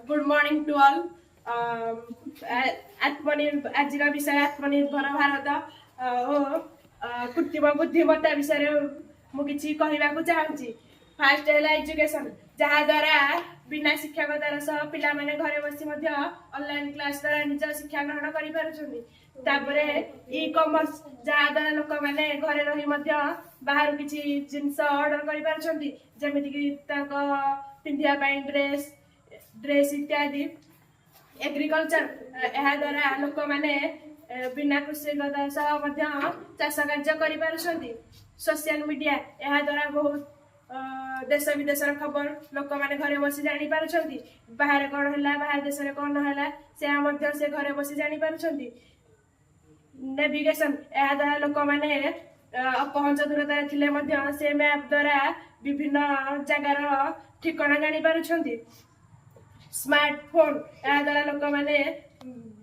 Good morning to all. आज विषय आत्मनिर्भर भारत और कृत्रिम बुद्धिमत्ता विषय मुझे कहवाक चाहूँगी। फास्ट है एजुकेशन जहाँ द्वारा बिना शिक्षकतार सह पिला माने घरे बसी ऑनलाइन क्लास द्वारा निज शिक्षा ग्रहण कर ई कॉमर्स जहाँ द्वारा लोक मैंने घरे रही बाहर किसी जिनस ऑर्डर कर पिंधिया ड्रेस इत्यादि। एग्रीकल्चर यह द्वारा लोक मैंने बिना कृषिगत चाष कार्य कर। सोशल मीडिया यह द्वारा बहुत देश विदेश खबर लोक मैंने घरे बसी जानी पारुछंती। बाहर कौन है बाहर देश में कौन है से घरे बसी जानी पारुछंती। नेविगेशन यह द्वारा लोक मैंने अपहंच दूरता थिले से मैप द्वारा विभिन्न जगार ठिकाना जानी पारुछंती। स्मार्टफोन यह द्वारा लोक मैंने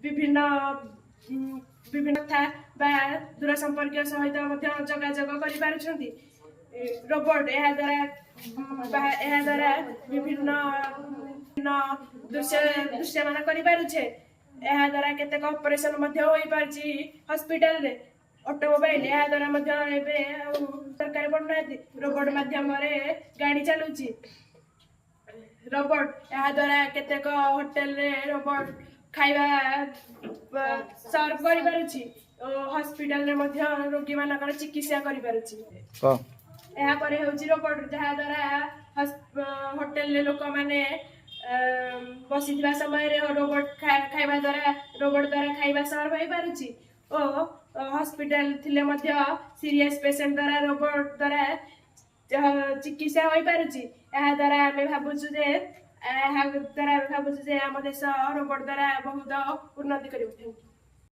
विभिन्न विभिन्न था दूर संपर्क सहित जोगाजोग कर। रोबोट यह द्वारा विभिन्न दृश्य मान कर द्वारा केतेक ऑपरेशन हॉस्पिटल रे। ऑटोमोबाइल यह द्वारा सरकार पढ़ुना रोबोट माध्यम गाड़ी चलुची। रोबोट यह द्वारा केतेक होटेल रे रोबोट खाइबा सर्व कर हॉस्पिटल रे रोगी मानकर चिकित्सा कर। रोबोट जहाँ द्वारा होटेल लोक मैंने बसी समय रोबोट खाइबा द्वारा रोबोट द्वारा खाइबा सर्व हो पारुछि। हॉस्पिटल थिले सीरियस पेशेंट द्वारा रोबोट द्वारा चिकित्सा हो पारुछि। यह द्वारा आम भावुँ आम देश रोबोट द्वारा बहुत उन्नति कर।